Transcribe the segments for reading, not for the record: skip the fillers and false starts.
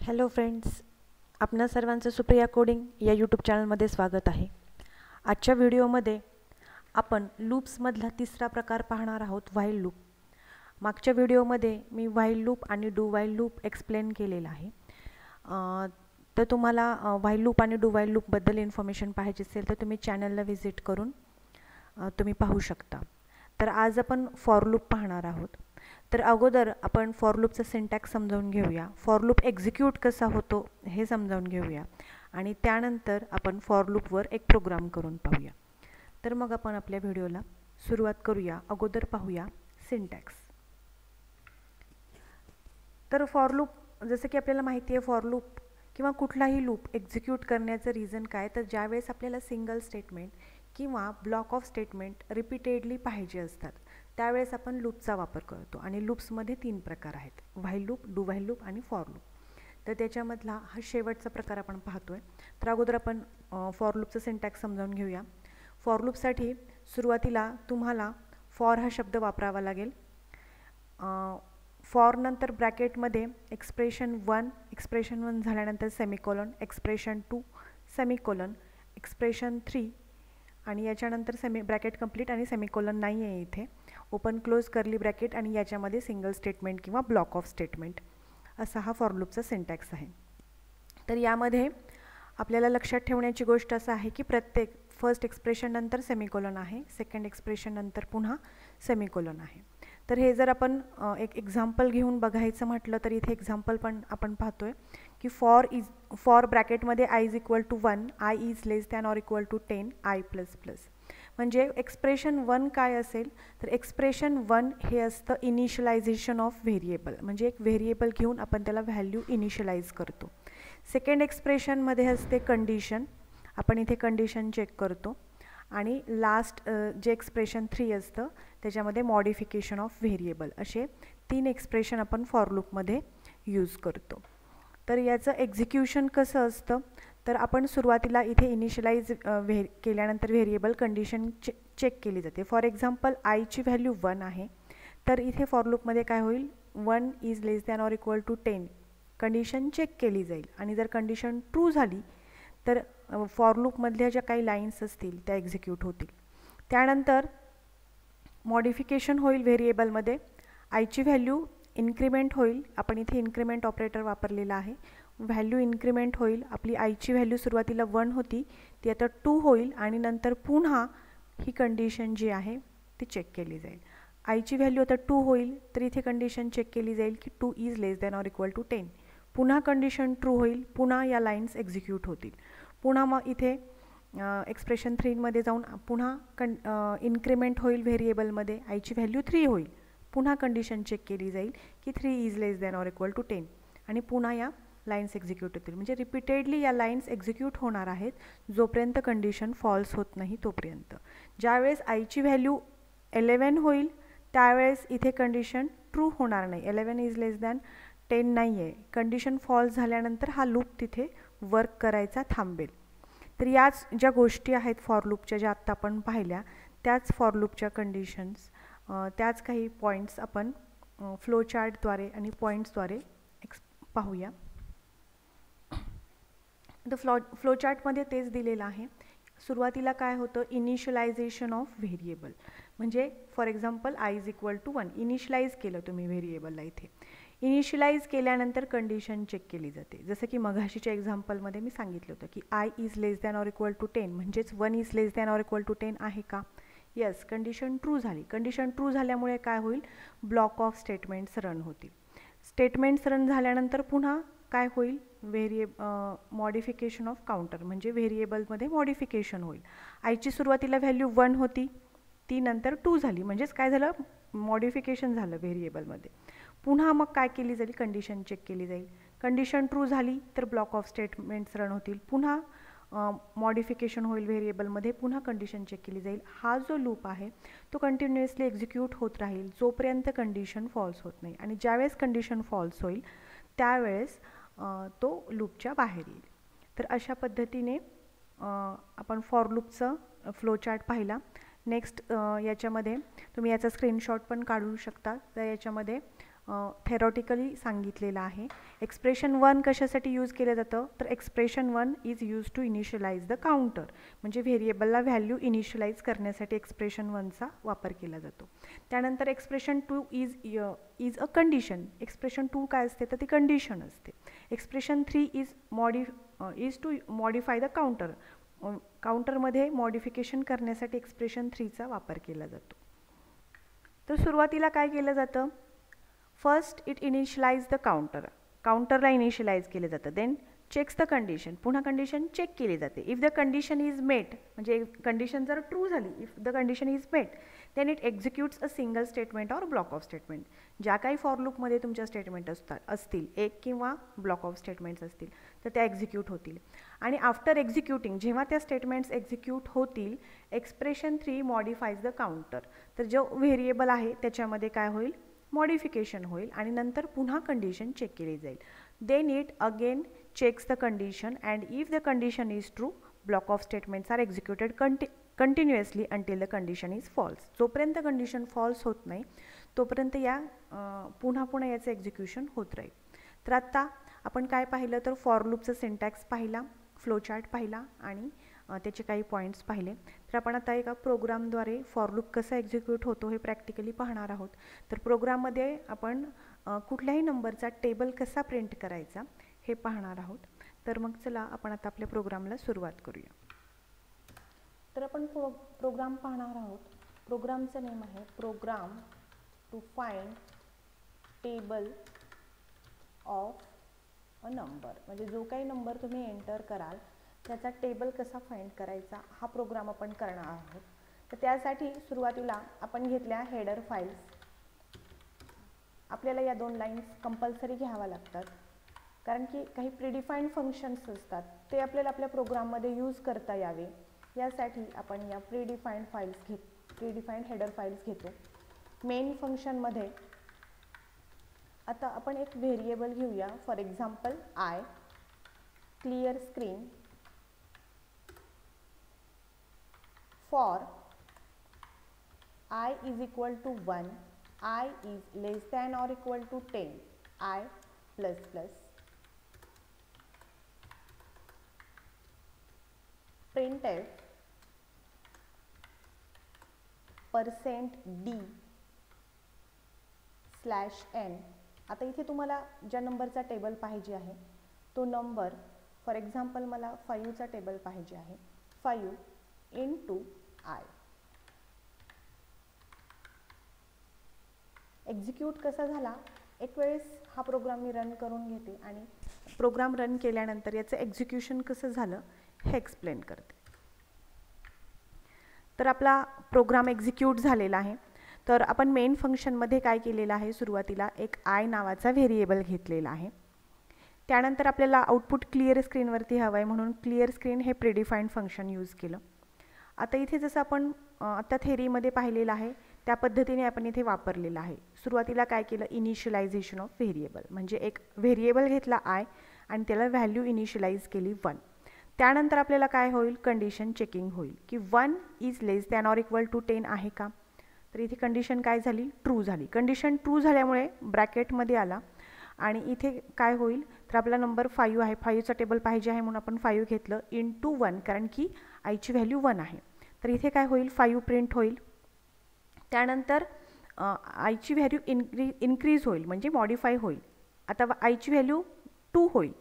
Hello friends, आपणा सर्वांचं Supriya coding या यूट्यूब चॅनलमध्ये स्वागत आहे। आजच्या व्हिडिओमध्ये आपण लूप्समधला तिसरा प्रकार पाहणार आहोत, व्हाईल लूप। मागच्या व्हिडिओमध्ये मी व्हाईल लूप आणि डू व्हाईल लूप एक्सप्लेन केलेला आहे। तर तुम्हाला व्हाईल लूप आणि डू व्हाईल लूपबद्दल इन्फॉर्मेशन पाहिजे असेल तर तुम्ही चॅनलला व्हिजिट करून तुम्ही पाहू शकता। तर आज आपण फॉर लूप पाहणार आहोत। तर अगोदर आपण फॉर लूपचा सिंटॅक्स समजावून घेऊया, फॉर लूप एक्झिक्यूट कसा होतो हे समजावून घेऊया आणि त्यानंतर आपण फॉर लूपवर एक प्रोग्राम करून पाहूया। तर मग आपण आपल्या व्हिडिओला सुरुवात करूया। अगोदर पाहूया सिंटॅक्स। तर फॉर लूप जसं की आपल्याला माहिती आहे, फॉर लूप किंवा कुठलाही लूप एक्झिक्यूट करण्याचं रिझन काय, तर ज्यावेळेस आपल्याला सिंगल स्टेटमेंट किंवा ब्लॉक ऑफ स्टेटमेंट रिपीटेडली पाहिजे असतात त्यावेळेस आपण लूपचा वापर करतो। आणि लूप्समध्ये तीन प्रकार आहेत, while loop, do while loop आणि फॉर लूप। तर त्याच्यामधला हा शेवटचा प्रकार आपण पाहतोय। तर अगोदर आपण फॉर लूपचं सिंटॅक्स समजावून घेऊया। फॉर लूपसाठी सुरुवातीला तुम्हाला फॉर हा शब्द वापरावा लागेल। फॉर नंतर ब्रॅकेटमध्ये एक्सप्रेशन 1 झाल्यानंतर सेमिकोलन, एक्सप्रेशन 2 सेमिकोलन, एक्सप्रेशन 3 आणि याच्यानंतर ब्रॅकेट कंप्लीट आणि सेमिकोलन नाही आहे इथे, ओपन क्लोज कर्ली ब्रॅकेट आणि याच्यामध्ये सिंगल स्टेटमेंट किंवा ब्लॉक ऑफ स्टेटमेंट असा हा फॉर लूपचा सिंटॅक्स आहे। तर यामध्ये आपल्याला लक्षात ठेवण्याची गोष्ट असं आहे की प्रत्येक फर्स्ट एक्सप्रेशन नंतर सेमिकोलन आहे, सेकंड एक्सप्रेशन नंतर पुन्हा सेमिकोलन आहे। तर हे जर आपण एक एक्झाम्पल घेऊन बघायचं म्हटलं तर इथे एक्झाम्पल पण आपण पाहतोय की फॉर ब्रॅकेटमध्ये i is equal to 1, i is less than or equal to 10, i plus plus. म्हणजे एक्सप्रेशन 1 काय असेल तर एक्सप्रेशन 1 हे असतं इनिशियलायझेशन ऑफ व्हेरिएबल, म्हणजे एक व्हेरिएबल घेऊन आपण त्याला व्हॅल्यू इनिशियलाइज करतो। सेकंड एक्सप्रेशनमध्ये असते कंडिशन, आपण इथे कंडिशन चेक करतो आणि लास्ट जे एक्सप्रेशन 3 असतं त्याच्यामध्ये मॉडिफिकेशन ऑफ व्हेरिएबल, असे तीन एक्सप्रेशन आपण फॉर लूपमध्ये यूज करतो। तर याचं एक्झिक्यूशन कसं असतं तर आपण सुरुवातीला इथे इनिशियलाइज केल्यानंतर व्हेरिएबल कंडिशन चेक केली जाते। फॉर एक्झाम्पल i ची व्हॅल्यू 1 आहे, तर इथे फॉर लूपमध्ये काय होईल, 1 is less than or equal to 10 condition check केली जाईल आणि जर कंडिशन ट्रू झाली तर फॉर लूपमधल्या ज्या काही लाईन्स असतील त्या एक्झिक्यूट होतील। त्यानंतर मॉडिफिकेशन होईल व्हेरिएबलमध्ये, i ची व्हॅल्यू इन्क्रीमेंट होईल, आपण इथे इन्क्रीमेंट ऑपरेटर वापरलेला आहे। व्हॅल्यू इन्क्रीमेंट होईल, आपली i ची व्हॅल्यू सुरुवातीला 1 होती ती आता 2 होईल आणि नंतर पुन्हा ही कंडिशन जी आहे ती चेक केली जाईल। i ची व्हॅल्यू आता 2 होईल तर इथे कंडिशन चेक केली जाईल की 2 is less than or equal to 10, पुन्हा कंडिशन ट्रू होईल, पुन्हा या लाईन्स एक्झिक्यूट होतील। पुन्हा मग इथे एक्सप्रेशन 3 मध्ये जाऊन पुन्हा इन्क्रीमेंट होईल व्हेरिएबलमध्ये, i ची व्हॅल्यू 3 होईल, पुन्हा कंडिशन चेक केली जाईल की 3 is less than or equal to 10 आणि पुन्हा या लाईन्स एक्झिक्यूट होतील। म्हणजे रिपीटेडली या लाईन्स एक्झिक्यूट होणार आहेत जोपर्यंत कंडिशन फॉल्स होत नाही तोपर्यंत। ज्यावेळेस i ची व्हॅल्यू 11 होईल त्यावेळेस इथे कंडिशन ट्रू होणार नाही, 11 इज लेस दॅन 10 नाही आहे, कंडिशन फॉल्स झाल्यानंतर हा लूप तिथे वर्क करायचा थांबेल। तर याच ज्या गोष्टी आहेत फॉर लूपच्या ज्या आत्ता आपण पाहिल्या त्याच फॉर लूपच्या कंडिशन्स, त्याच काही पॉईंट्स आपण फ्लो चार्टद्वारे आणि पॉईंट्सद्वारे पाहूया। तर फ्लो चार्टमध्ये तेच दिलेलं आहे। सुरुवातीला काय होतं, इनिशियलायझेशन ऑफ व्हेरिएबल, म्हणजे for example i is equal to 1 initialize केलं तुम्ही व्हेरिएबलला, इथे इनिशियलाइज केल्यानंतर कंडिशन चेक केली जाते। जसं की मघाशीच्या एक्झाम्पलमध्ये मी सांगितलं होतं की i is less than or equal to 10, म्हणजेच 1 is less than or equal to 10 आहे का, येस, कंडिशन ट्रू झाली। कंडिशन ट्रू झाल्यामुळे काय होईल, ब्लॉक ऑफ स्टेटमेंट्स रन होतील। स्टेटमेंट्स रन झाल्यानंतर पुन्हा काय होईल, मॉडिफिकेशन ऑफ काउंटर, म्हणजे व्हेरिएबलमध्ये मॉडिफिकेशन होईल। i ची सुरुवातीला व्हॅल्यू 1 होती ती नंतर 2 झाली, म्हणजेच काय झालं, मॉडिफिकेशन झालं व्हेरिएबलमध्ये। पुन्हा मग काय केली जाईल, कंडिशन चेक केली जाईल, कंडिशन ट्रू झाली तर ब्लॉक ऑफ स्टेटमेंट्स रन होतील, पुन्हा मॉडिफिकेशन होईल व्हेरिएबलमध्ये, पुन्हा कंडिशन चेक केली जाईल। हा जो लूप आहे तो कंटिन्युअसली एक्झिक्यूट होत राहील जोपर्यंत कंडिशन फॉल्स होत नाही आणि ज्यावेळेस कंडिशन फॉल्स होईल त्यावेळेस तो लूपच्या बाहेर येईल। तर अशा पद्धतीने आपण फॉर लूपचं फ्लो चार्ट पाहिला। नेक्स्ट याच्यामध्ये तुम्ही याचा स्क्रीनशॉट पण काढू शकता। तर याच्यामध्ये थेरॉटिकली सांगितलेलं आहे. एक्सप्रेशन 1 कशासाठी यूज केलं जातं, तर expression 1 is used to initialize the counter, म्हणजे व्हेरिएबलला व्हॅल्यू इनिशियलाइज करण्यासाठी एक्सप्रेशन 1चा वापर केला जातो. त्यानंतर expression 2 is a condition. Expression 2 काय असते, तर ती कंडिशन असते. Expression 3 is to modify the counter. काउंटरमध्ये मॉडिफिकेशन करण्यासाठी एक्सप्रेशन 3चा वापर केला जातो. तर सुरुवातीला काय केलं जातं, first it initialize the counter. काउंटरला इनिशियलाइज केलं जातं. Then checks the condition. पुन्हा कंडिशन चेक केली जाते. If the condition is met, म्हणजे कंडिशन जर ट्रू झाली, if the condition is met, then it executes a single statement or block of statement. ज्या काही फॉर लूपमध्ये तुमच्या स्टेटमेंट असतील, एक किंवा ब्लॉक ऑफ स्टेटमेंट्स असतील, तर त्या एक्झिक्यूट होतील. आणि आफ्टर एक्झिक्युटिंग, जेव्हा त्या स्टेटमेंट्स एक्झिक्यूट होतील, एक्सप्रेशन 3 मॉडिफाईज द काउंटर. तर जो व्हेरिएबल आहे त्याच्यामध्ये काय होईल, मॉडिफिकेशन होईल आणि नंतर पुन्हा कंडिशन चेक केली जाईल. Then it again checks the condition, and if the condition is true, block of statements are executed continuously until the condition is false. जोपर्यंत कंडिशन फॉल्स होत नाही तोपर्यंत या पुन्हा याचं एक्झिक्युशन होत राहील. तर आता आपण काय पाहिलं, तर फॉर लूपचा सिंटॅक्स पाहिला, फ्लोचार्ट पाहिला आणि त्याचे काही पॉईंट्स पाहिले. तर आपण आता एका प्रोग्रामद्वारे फॉर लूप कसा एक्झिक्यूट होतो हे प्रॅक्टिकली पाहणार आहोत. तर प्रोग्राममध्ये आपण कुठल्याही नंबरचा टेबल कसा प्रिंट करायचा हे पाहणार आहोत. तर मग चला आपण आता आपल्या प्रोग्रामला सुरुवात करूया. तर आपण प्रोग्राम पाहणार आहोत. प्रोग्रामचं नेम आहे program to find table of a number. म्हणजे जो काही नंबर तुम्ही एंटर कराल त्याचा टेबल कसा फाइंड करायचा हा प्रोग्राम आपण करणार आहोत. तर त्यासाठी सुरुवातीला आपण घेतल्या हेडर फाइल्स. आपल्याला या 2 लाईन्स कंपल्सरी घ्याव्या लागतात, कारण की काही प्रीडिफाईंड फंक्शन्स असतात ते आपल्याला आपल्या प्रोग्राममध्ये यूज करता यावे यासाठी आपण या प्रीडिफाईंड हेडर फाइल्स घेतो. मेन फंक्शनमध्ये आता आपण एक व्हेरिएबल घेऊया. For example i, clear screen, for i is equal to 1, i is less than or equal to 10, i plus plus, printf %d /n. आता इथे तुम्हाला ज्या नंबरचा टेबल पाहिजे आहे तो नंबर, फॉर एक्झाम्पल मला 5चा टेबल पाहिजे आहे, 5 × I. एक्झिक्यूट कसा झाला, एक वेळेस हा प्रोग्राम मी रन करून घेते आणि प्रोग्राम रन केल्यानंतर याचं एक्झिक्युशन कसं झालं हे एक्सप्लेन करते. तर आपला प्रोग्राम एक्झिक्यूट झालेला आहे. तर आपण मेन फंक्शनमध्ये काय केलेलं आहे, सुरुवातीला एक आय नावाचा व्हेरिएबल घेतलेला आहे. त्यानंतर आपल्याला आउटपुट क्लिअर स्क्रीनवरती हवं आहे म्हणून क्लिअर स्क्रीन हे प्रीडिफाईंड फंक्शन यूज केलं. आता इथे जसं आपण आता थेरीमध्ये पाहिलेलं आहे त्या पद्धतीने आपण इथे वापरलेलं आहे. सुरुवातीला काय केलं, इनिशियलायझेशन ऑफ व्हेरिएबल, म्हणजे एक व्हेरिएबल घेतला आय आणि त्याला व्हॅल्यू इनिशियलाइज केली 1. त्यानंतर आपल्याला काय होईल, कंडिशन चेकिंग होईल की 1 is less than or equal to 10 आहे का. तर इथे कंडिशन काय झाली, ट्रू झाली. कंडिशन ट्रू झाल्यामुळे ब्रॅकेटमध्ये आला आणि इथे काय होईल, तर आपला नंबर 5 आहे, 5चा टेबल पाहिजे आहे म्हणून आपण 5 घेतलं × 1, कारण की आयची व्हॅल्यू 1 आहे. तर इथे काय होईल, 5 प्रिंट होईल. त्यानंतर आयची व्हॅल्यू इन्क्रीज होईल म्हणजे मॉडिफाय होईल. आता आयची व्हॅल्यू 2 होईल.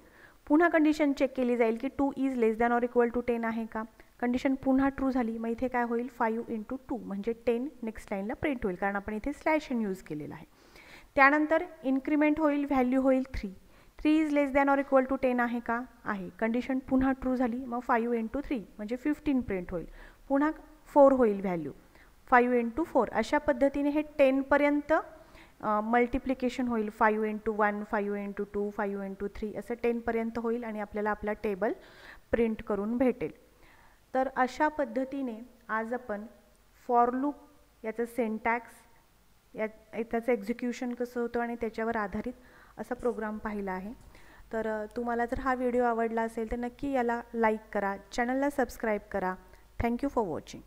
पुन्हा कंडिशन चेक केली जाईल की 2 is less than or equal to 10 आहे का. कंडिशन पुन्हा ट्रू झाली. मग इथे काय होईल, 5 × 2 म्हणजे 10 नेक्स्ट लाईनला प्रिंट होईल, कारण आपण इथे /n यूज केलेला आहे. त्यानंतर इन्क्रीमेंट होईल, व्हॅल्यू होईल 3. 3 is less than or equal to 10 आहे का, आहे. कंडिशन पुन्हा ट्रू झाली. मग 5 × 3 म्हणजे 15 प्रिंट होईल. पुन्हा 4 होईल व्हॅल्यू, 5 × 4. अशा पद्धतीने हे 10 पर्यंत मल्टिप्लिकेशन होईल. 5 × 1, 5 × 2, 5 × 3 असं 10 पर्यंत होईल आणि आपल्याला आपला टेबल प्रिंट करून भेटेल. तर अशा पद्धतीने आज आपण फॉर लूप याचं सिंटॅक्स, त्याचं एक्झिक्युशन कसं होतं आणि त्याच्यावर आधारित असा प्रोग्राम पाहिला आहे. तर तुम्हाला जर हा व्हिडिओ आवडला असेल तर नक्की याला लाईक करा, चॅनलला सबस्क्राईब करा. Thank you for watching.